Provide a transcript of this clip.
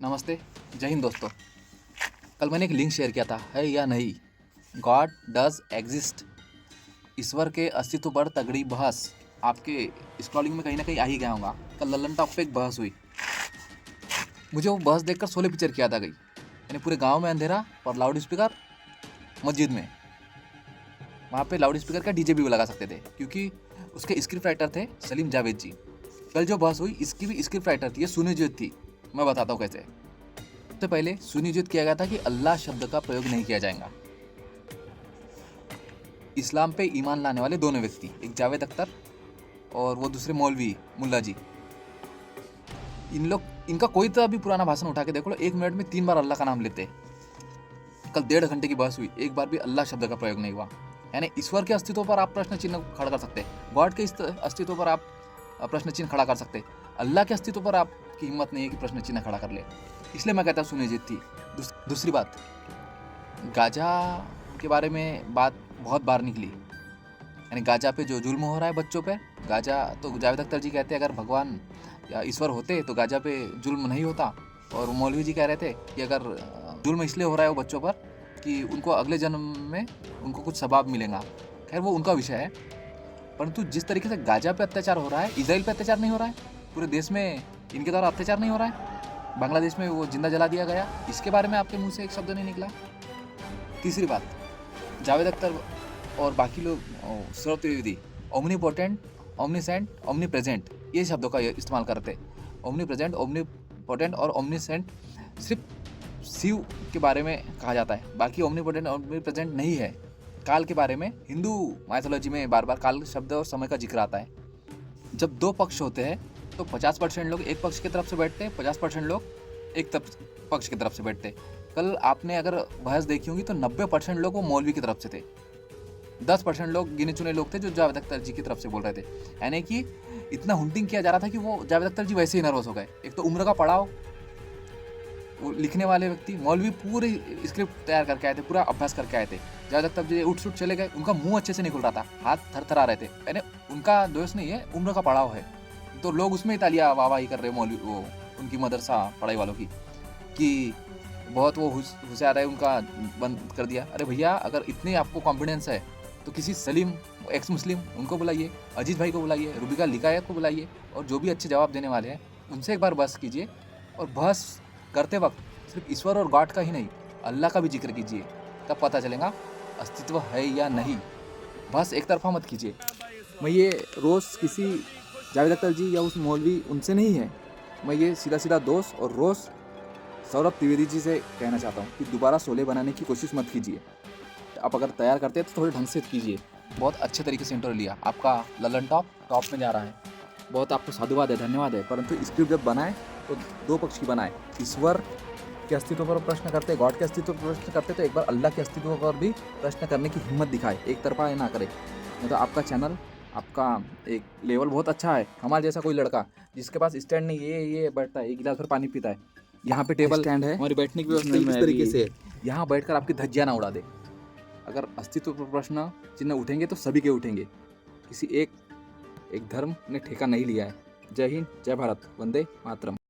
नमस्ते, जय हिंद दोस्तों। कल मैंने एक लिंक शेयर किया था, है या नहीं, गॉड डज एग्जिस्ट, ईश्वर के अस्तित्व पर तगड़ी बहस। आपके स्क्रॉलिंग में कहीं ना कहीं आ ही गया होगा। कल लल्लन टॉप पे एक बहस हुई। मुझे वो बहस देखकर सोले पिक्चर की याद आ गई। यानी पूरे गांव में अंधेरा और लाउड स्पीकर मस्जिद में। वहाँ पे लाउड स्पीकर का डीजे भी लगा सकते थे, क्योंकि उसके स्क्रिप्ट राइटर थे सलीम जावेद जी। कल जो बहस हुई, इसकी भी स्क्रिप्ट राइटर थी, ये सुनियोजित थी। मैं बताता हूँ कैसे। सबसे पहले सुनियोजित किया गया था कि अल्लाह शब्द का प्रयोग नहीं किया जाएगा। इस्लाम पे ईमान लाने वाले दोनों व्यक्ति, एक जावेद अख्तर और वो दूसरे मौलवी मुल्ला जी, इनका कोई तो अभी पुराना भाषण उठा के देखो लो, 1 मिनट में 3 बार अल्लाह का नाम लेते। कल 1.5 घंटे की बहस हुई, एक बार भी अल्लाह शब्द का प्रयोग नहीं हुआ। यानी ईश्वर के अस्तित्व पर आप प्रश्न चिन्ह खड़ा कर सकते, गॉड के अस्तित्व पर आप प्रश्न चिन्ह खड़ा कर सकते, अल्लाह के अस्तित्व पर आपकी हिम्मत नहीं है कि प्रश्न चिन्ह खड़ा कर ले। इसलिए मैं कहता हूँ सुनियोजित थी। दूसरी बात, गाजा के बारे में बात बहुत बार निकली। यानी गाजा पे जो जुल्म हो रहा है बच्चों पे, गाजा तो जावेद अख्तर जी कहते हैं अगर भगवान या ईश्वर होते तो गाजा पे जुल्म नहीं होता। और मौलवी जी कह रहे थे कि अगर जुल्म इसलिए हो रहा है वो बच्चों पर कि उनको अगले जन्म में उनको कुछ सवाब मिलेगा। खैर वो उनका विषय है, परंतु जिस तरीके से गाजा पे अत्याचार हो रहा है, इजराइल पे अत्याचार नहीं हो रहा है, पूरे देश में इनके द्वारा अत्याचार नहीं हो रहा है, बांग्लादेश में वो जिंदा जला दिया गया, इसके बारे में आपके मुंह से एक शब्द नहीं निकला। तीसरी बात, जावेद अख्तर और बाकी लोग Saurabh Trivedi omnipotent, omniscient, omnipresent ये शब्दों का इस्तेमाल करते। ओमनीप्रेजेंट, ओमनीपोटेंट और ओमनीसेंट सिर्फ शिव के बारे में कहा जाता है, बाकी ओमनीपोटेंट ओमनीप्रेजेंट नहीं है। काल के बारे में हिंदू माइथोलॉजी में बार बार काल शब्द और समय का जिक्र आता है। जब 2 पक्ष होते हैं तो 50% लोग एक पक्ष की तरफ से बैठते हैं, 50% लोग एक पक्ष की तरफ से बैठते। कल आपने अगर बहस देखी होगी तो 90% लोग वो मौलवी की तरफ से थे, 10% लोग गिने चुने लोग थे जो जावेद अख्तर जी की तरफ से बोल रहे थे। यानी कि इतना हुंटिंग किया जा रहा था कि वो जावेद अख्तर जी वैसे ही नर्वस हो गए। एक तो उम्र का पड़ाव, वो लिखने वाले व्यक्ति मौलवी पूरे स्क्रिप्ट तैयार करके आए थे, पूरा अभ्यास करके आए थे। जावेद अख्तर जी उठ सुट चले गए, उनका मुंह अच्छे से नहीं खुल रहा था, हाथ थरथरा रहे थे। यानी उनका दोष नहीं है, उम्र का पड़ाव है। तो लोग उसमें ही तालियां वाहवाही कर रहे मौलवी, वो उनकी मदरसा पढ़ाई वालों की, कि बहुत वो होशियार है, उनका बंद कर दिया। अरे भैया, अगर इतनी आपको कॉन्फिडेंस है तो किसी सलीम एक्स मुस्लिम उनको बुलाइए, अजीज भाई को बुलाइए, रूबिका लिकायत को बुलाइए, और जो भी अच्छे जवाब देने वाले हैं उनसे एक बार बहस कीजिए। और बहस करते वक्त सिर्फ ईश्वर और गॉड का ही नहीं, अल्लाह का भी जिक्र कीजिए, तब पता चलेगा अस्तित्व है या नहीं। बस एक तरफा मत कीजिए। मैं ये रोज़ किसी जावेद अख्तर जी या उस मौलवी उनसे नहीं है, मैं ये सीधा सीधा दोस्त और रोज़ सौरभ त्रिवेदी जी से कहना चाहता हूँ कि दोबारा शोले बनाने की कोशिश मत कीजिए। आप अगर तैयार करते हैं तो थोड़े ढंग से कीजिए। बहुत अच्छे तरीके से इंटरव्यू लिया, आपका लल्लन टॉप में जा रहा है, बहुत आपको साधुवाद है, धन्यवाद है। परंतु स्क्रिप्ट जब बनाए तो 2 पक्ष की बनाए। ईश्वर के अस्तित्व पर प्रश्न करते, गॉड के अस्तित्व पर प्रश्न करते, तो एक बार अल्लाह के अस्तित्व पर भी प्रश्न करने की हिम्मत दिखाए, एक तरफा ना करे। नहीं तो आपका चैनल, आपका एक लेवल बहुत अच्छा है। हमारे जैसा कोई लड़का जिसके पास स्टैंड नहीं, ये बैठता है, 1 गिलास भर पानी पीता है, यहाँ पे टेबल स्टैंड है, हमारी बैठने की व्यवस्था इस तरीके से, यहाँ बैठकर आपकी धज्जियाँ ना उड़ा दे। अगर अस्तित्व पर प्रश्न चिन्ह उठेंगे तो सभी के उठेंगे, किसी एक धर्म ने ठेका नहीं लिया है। जय हिंद, जय भारत, वंदे मातरम।